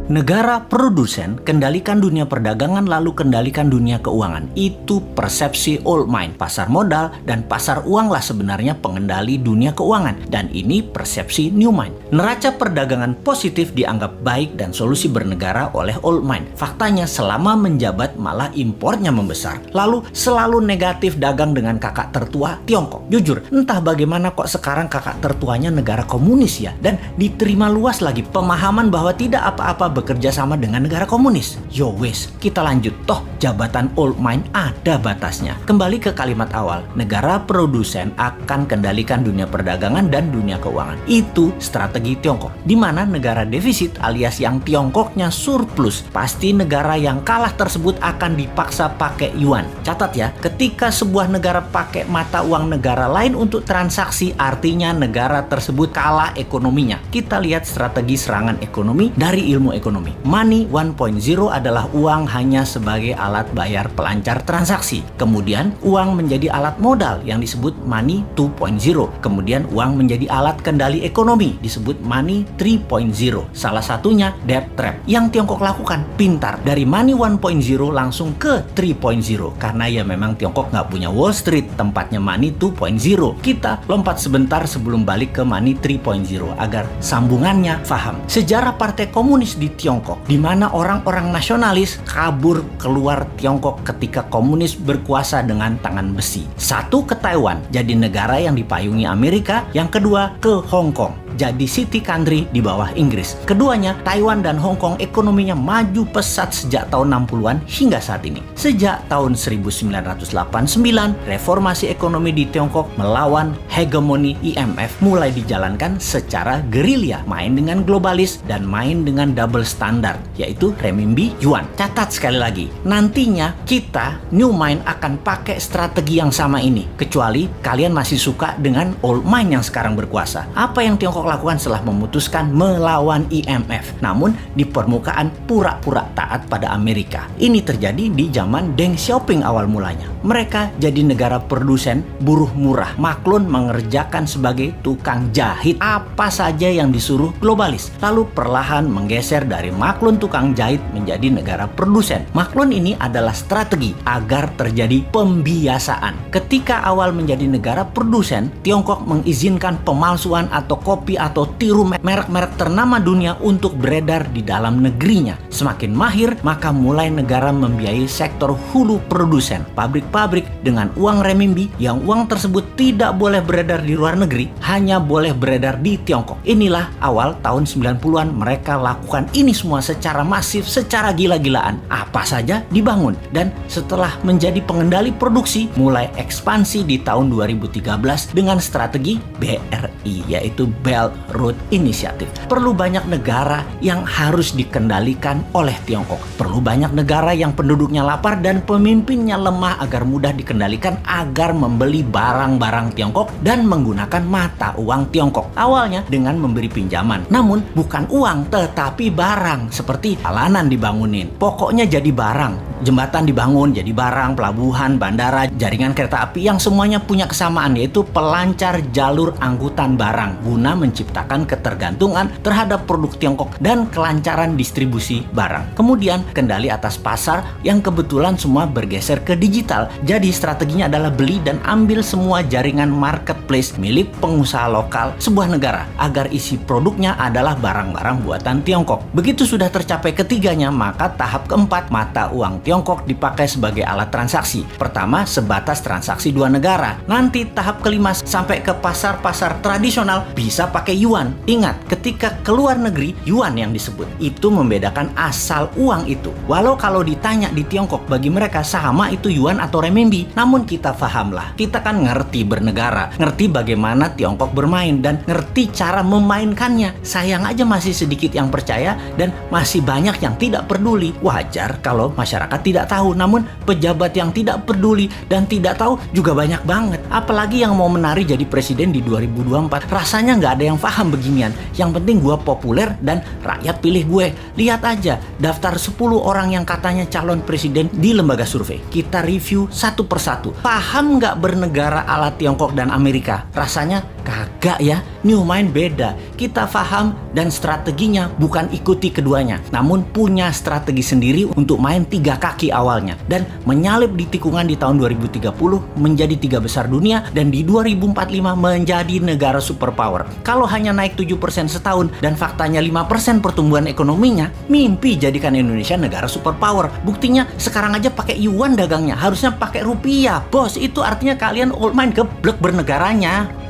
Negara produsen kendalikan dunia perdagangan lalu kendalikan dunia keuangan. Itu persepsi old mind. Pasar modal dan pasar uang lah sebenarnya pengendali dunia keuangan. Dan ini persepsi new mind. Neraca perdagangan positif dianggap baik dan solusi bernegara oleh old mind. Faktanya selama menjabat malah impornya membesar. Lalu selalu negatif dagang dengan kakak tertua Tiongkok. Jujur, entah bagaimana kok sekarang kakak tertuanya negara komunis ya. Dan diterima luas lagi pemahaman bahwa tidak apa-apa bekerja sama dengan negara komunis. Yo wes, kita lanjut. Toh jabatan old mind ada batasnya. Kembali ke kalimat awal, negara produsen akan kendalikan dunia perdagangan dan dunia keuangan. Itu strategi Tiongkok. Di mana negara defisit alias yang Tiongkoknya surplus, pasti negara yang kalah tersebut akan dipaksa pakai yuan. Catat ya, ketika sebuah negara pakai mata uang negara lain untuk transaksi, artinya negara tersebut kalah ekonominya. Kita lihat strategi serangan ekonomi dari ilmu ekonomi. Money 1.0 adalah uang hanya sebagai alat bayar pelancar transaksi. Kemudian uang menjadi alat modal yang disebut money 2.0. Kemudian uang menjadi alat kendali ekonomi disebut money 3.0. Salah satunya debt trap. Yang Tiongkok lakukan pintar. Dari money 1.0 langsung ke 3.0. Karena ya memang Tiongkok nggak punya Wall Street, tempatnya money 2.0. Kita lompat sebentar sebelum balik ke money 3.0 agar sambungannya paham. Sejarah Partai Komunis di Tiongkok, di mana orang-orang nasionalis kabur keluar Tiongkok ketika komunis berkuasa dengan tangan besi. Satu ke Taiwan, jadi negara yang dipayungi Amerika. Yang kedua ke Hong Kong, jadi city country di bawah Inggris. Keduanya, Taiwan dan Hong Kong ekonominya maju pesat sejak tahun 60-an hingga saat ini. Sejak tahun 1989, reformasi ekonomi di Tiongkok melawan hegemoni IMF mulai dijalankan secara gerilya, main dengan globalis dan main dengan double standard, yaitu renminbi yuan. Catat sekali lagi, nantinya kita new mind akan pakai strategi yang sama ini, kecuali kalian masih suka dengan old mind yang sekarang berkuasa. Apa yang Tiongkok lakukan setelah memutuskan melawan IMF, namun di permukaan pura-pura taat pada Amerika? Ini terjadi di zaman Deng Xiaoping awal mulanya. Mereka jadi negara produsen buruh murah. Maklun mengerjakan sebagai tukang jahit apa saja yang disuruh globalis. Lalu perlahan menggeser dari maklun tukang jahit menjadi negara produsen. Maklun ini adalah strategi agar terjadi pembiasaan. Ketika awal menjadi negara produsen, Tiongkok mengizinkan pemalsuan atau kopi atau tiru merek-merek ternama dunia untuk beredar di dalam negerinya. Semakin mahir, maka mulai negara membiayai sektor hulu produsen, pabrik-pabrik dengan uang renminbi yang uang tersebut tidak boleh beredar di luar negeri, hanya boleh beredar di Tiongkok. Inilah awal tahun 90-an mereka lakukan ini semua secara masif, secara gila-gilaan. Apa saja dibangun. Dan setelah menjadi pengendali produksi, mulai ekspansi di tahun 2013 dengan strategi BRI, yaitu Belt Road Initiative. Perlu banyak negara yang harus dikendalikan oleh Tiongkok. Perlu banyak negara yang penduduknya lapar dan pemimpinnya lemah agar mudah dikendalikan agar membeli barang-barang Tiongkok dan menggunakan mata uang Tiongkok. Awalnya dengan memberi pinjaman. Namun bukan uang tetapi barang, seperti jalanan dibangunin. Pokoknya jadi barang. Jembatan dibangun jadi barang, pelabuhan, bandara, jaringan kereta api yang semuanya punya kesamaan, yaitu pelancar jalur angkutan barang guna menciptakan ketergantungan terhadap produk Tiongkok dan kelancaran distribusi barang. Kemudian kendali atas pasar yang kebetulan semua bergeser ke digital. Jadi strateginya adalah beli dan ambil semua jaringan marketplace milik pengusaha lokal sebuah negara agar isi produknya adalah barang-barang buatan Tiongkok. Begitu sudah tercapai ketiganya, maka tahap keempat, mata uang Tiongkok dipakai sebagai alat transaksi. Pertama, sebatas transaksi dua negara. Nanti tahap kelima sampai ke pasar-pasar tradisional bisa pakai yuan. Ingat, ketika keluar negeri, yuan yang disebut. Itu membedakan asal uang itu. Walau kalau ditanya di Tiongkok, bagi mereka sama itu yuan atau renminbi. Namun kita pahamlah, kita kan ngerti bernegara, ngerti bagaimana Tiongkok bermain, dan ngerti cara memainkannya. Sayang aja masih sedikit yang percaya dan masih banyak yang tidak peduli. Wajar kalau masyarakat masyarakat tidak tahu. Namun pejabat yang tidak peduli dan tidak tahu juga banyak banget. Apalagi yang mau menari jadi presiden di 2024. Rasanya nggak ada yang paham beginian. Yang penting gue populer dan rakyat pilih gue. Lihat aja daftar 10 orang yang katanya calon presiden di lembaga survei. Kita review satu persatu. Paham nggak bernegara ala Tiongkok dan Amerika? Rasanya kagak ya. New Mind beda. Kita paham dan strateginya bukan ikuti keduanya, namun punya strategi sendiri untuk main 3 kaki awalnya dan menyalip di tikungan di tahun 2030 menjadi 3 besar dunia dan di 2045 menjadi negara superpower. Kalau hanya naik 7% setahun dan faktanya 5% pertumbuhan ekonominya, mimpi jadikan Indonesia negara superpower. Buktinya sekarang aja pakai yuan dagangnya, harusnya pakai rupiah. Bos, itu artinya kalian old mind geblek bernegaranya.